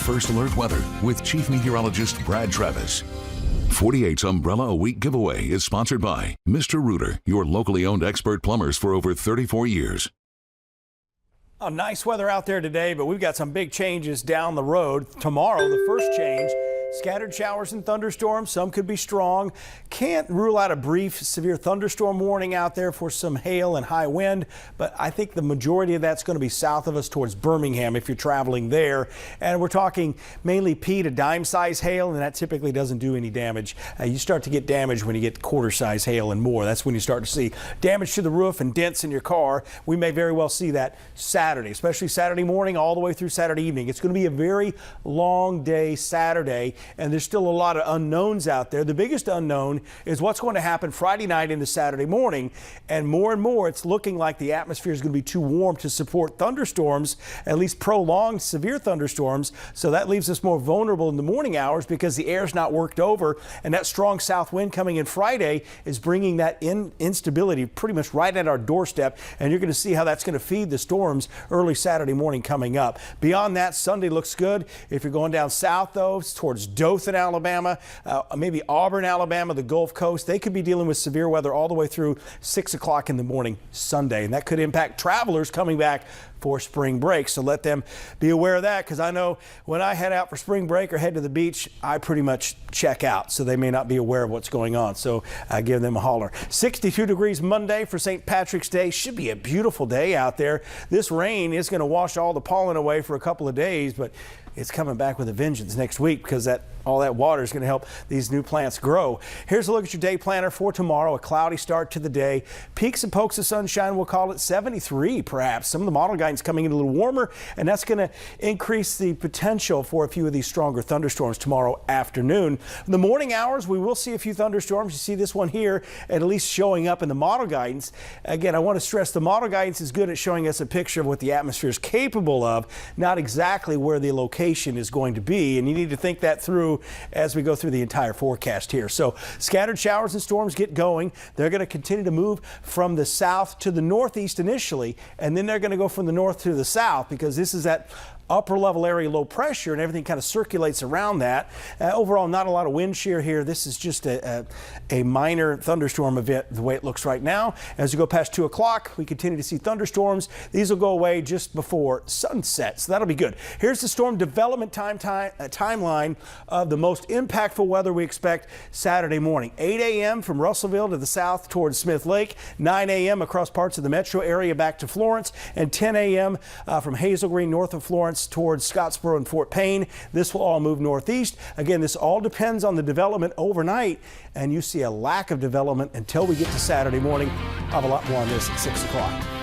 First Alert Weather with Chief Meteorologist Brad Travis. 48's Umbrella a Week giveaway is sponsored by Mr. Rooter, your locally owned expert plumbers for over 34 years. Oh, nice weather out there today, but we've got some big changes down the road. Tomorrow, the first change. Scattered showers and thunderstorms. Some could be strong. Can't rule out a brief severe thunderstorm warning out there for some hail and high wind, but I think the majority of that's going to be south of us towards Birmingham if you're traveling there. And we're talking mainly pea to dime size hail, and that typically doesn't do any damage. You start to get damage when you get quarter size hail and more. That's when you start to see damage to the roof and dents in your car. We may very well see that Saturday, especially Saturday morning all the way through Saturday evening. It's going to be a very long day Saturday, and there's still a lot of unknowns out there. The biggest unknown is what's going to happen Friday night into Saturday morning, and more it's looking like the atmosphere is going to be too warm to support thunderstorms, at least prolonged severe thunderstorms. So that leaves us more vulnerable in the morning hours because the air's not worked over, and that strong south wind coming in Friday is bringing that instability pretty much right at our doorstep, and you're going to see how that's going to feed the storms early Saturday morning coming up. Beyond that, Sunday looks good. If you're going down south, though, towards Dothan, Alabama, maybe Auburn, Alabama, the Gulf Coast, they could be dealing with severe weather all the way through 6 o'clock in the morning Sunday, and that could impact travelers coming back for spring break. So let them be aware of that, because I know when I head out for spring break or head to the beach, I pretty much check out, so they may not be aware of what's going on. So I give them a holler. 62 degrees Monday for St. Patrick's Day. Should be a beautiful day out there. This rain is going to wash all the pollen away for a couple of days, but it's coming back with a vengeance next week because all that water is going to help these new plants grow. Here's a look at your day planner for tomorrow. A cloudy start to the day. Peaks and pokes of sunshine, we'll call it 73 perhaps. Some of the model guidance coming in a little warmer, and that's going to increase the potential for a few of these stronger thunderstorms tomorrow afternoon. In the morning hours, we will see a few thunderstorms. You see this one here at least showing up in the model guidance. Again, I want to stress the model guidance is good at showing us a picture of what the atmosphere is capable of, not exactly where the location is going to be, and you need to think that through as we go through the entire forecast here. So scattered showers and storms get going. They're going to continue to move from the south to the northeast initially, and then they're going to go from the north to the south because this is that upper level area low pressure, and everything kind of circulates around that. Overall, not a lot of wind shear here. This is just a minor thunderstorm event the way it looks right now. As we go past 2 o'clock, we continue to see thunderstorms. These will go away just before sunset, so that'll be good. Here's the storm development timeline of the most impactful weather we expect Saturday morning. 8 a.m. from Russellville to the south towards Smith Lake, 9 a.m. across parts of the metro area back to Florence, and 10 a.m. From Hazel Green north of Florence towards Scottsboro and Fort Payne. This will all move northeast. Again, this all depends on the development overnight, and you see a lack of development until we get to Saturday morning. I'll have a lot more on this at 6 o'clock.